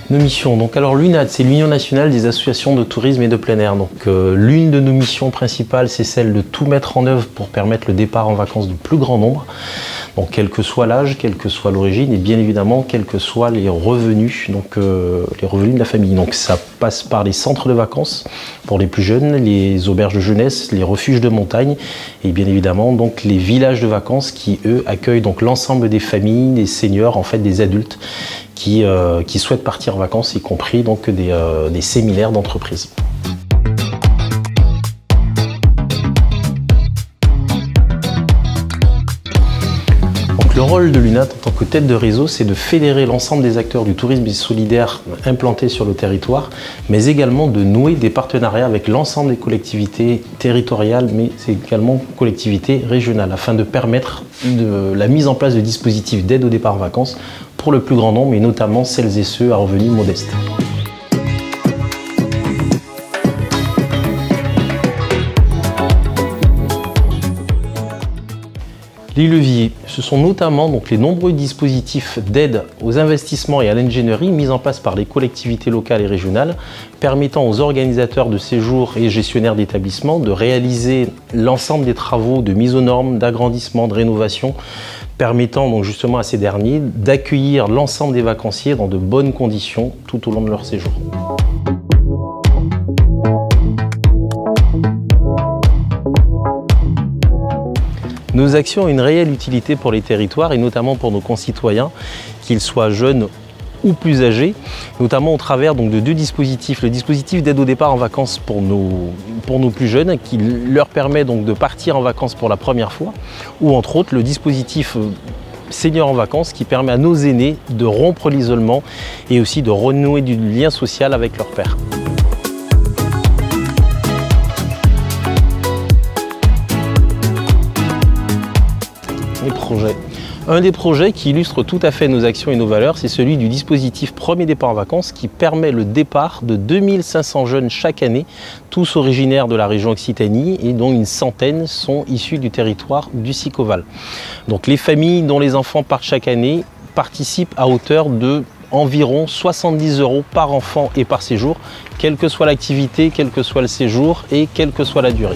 Nos missions, donc alors l'UNAT, c'est l'Union nationale des associations de tourisme et de plein air. Donc l'une de nos missions principales, c'est celle de tout mettre en œuvre pour permettre le départ en vacances du plus grand nombre. Donc quel que soit l'âge, quelle que soit l'origine et bien évidemment quels que soient les revenus, donc les revenus de la famille. Donc ça passe par les centres de vacances pour les plus jeunes, les auberges de jeunesse, les refuges de montagne et bien évidemment donc les villages de vacances qui eux accueillent donc l'ensemble des familles, des seniors, en fait des adultes qui souhaitent partir en vacances, y compris donc des séminaires d'entreprise. Le rôle de l'UNAT en tant que tête de réseau, c'est de fédérer l'ensemble des acteurs du tourisme solidaire implantés sur le territoire, mais également de nouer des partenariats avec l'ensemble des collectivités territoriales, mais également collectivités régionales, afin de permettre la mise en place de dispositifs d'aide au départ en vacances pour le plus grand nombre, et notamment celles et ceux à revenus modestes. Les leviers, ce sont notamment donc les nombreux dispositifs d'aide aux investissements et à l'ingénierie mis en place par les collectivités locales et régionales, permettant aux organisateurs de séjours et gestionnaires d'établissements de réaliser l'ensemble des travaux de mise aux normes, d'agrandissement, de rénovation, permettant donc justement à ces derniers d'accueillir l'ensemble des vacanciers dans de bonnes conditions tout au long de leur séjour. Nos actions ont une réelle utilité pour les territoires et notamment pour nos concitoyens, qu'ils soient jeunes ou plus âgés, notamment au travers donc, de deux dispositifs. Le dispositif d'aide au départ en vacances pour nos plus jeunes, qui leur permet donc de partir en vacances pour la première fois, ou entre autres le dispositif Seniors en vacances qui permet à nos aînés de rompre l'isolement et aussi de renouer du lien social avec leur père. Projets. Un des projets qui illustre tout à fait nos actions et nos valeurs, c'est celui du dispositif Premier départ en vacances qui permet le départ de 2500 jeunes chaque année, tous originaires de la région Occitanie et dont une centaine sont issus du territoire du Sicoval. Donc les familles dont les enfants partent chaque année participent à hauteur de environ 70 € par enfant et par séjour, quelle que soit l'activité, quel que soit le séjour et quelle que soit la durée.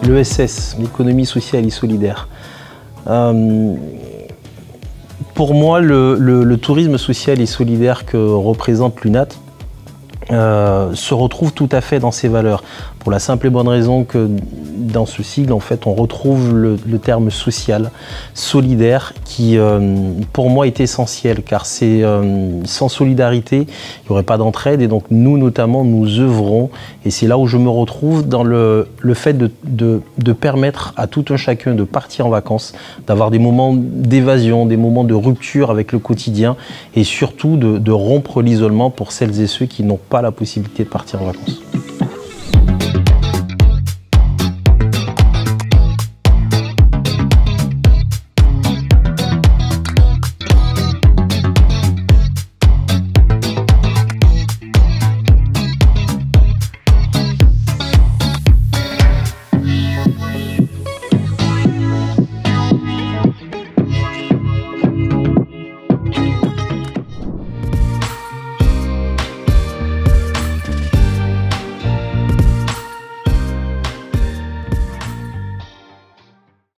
L'ESS, l'économie sociale et solidaire. Pour moi, le tourisme social et solidaire que représente l'UNAT se retrouve tout à fait dans ses valeurs. Pour la simple et bonne raison que dans ce sigle, en fait, on retrouve le terme social, solidaire, qui pour moi est essentiel, car c'est sans solidarité, il n'y aurait pas d'entraide, et donc nous notamment, nous œuvrons, et c'est là où je me retrouve dans le fait de permettre à tout un chacun de partir en vacances, d'avoir des moments d'évasion, des moments de rupture avec le quotidien, et surtout de rompre l'isolement pour celles et ceux qui n'ont pas la possibilité de partir en vacances.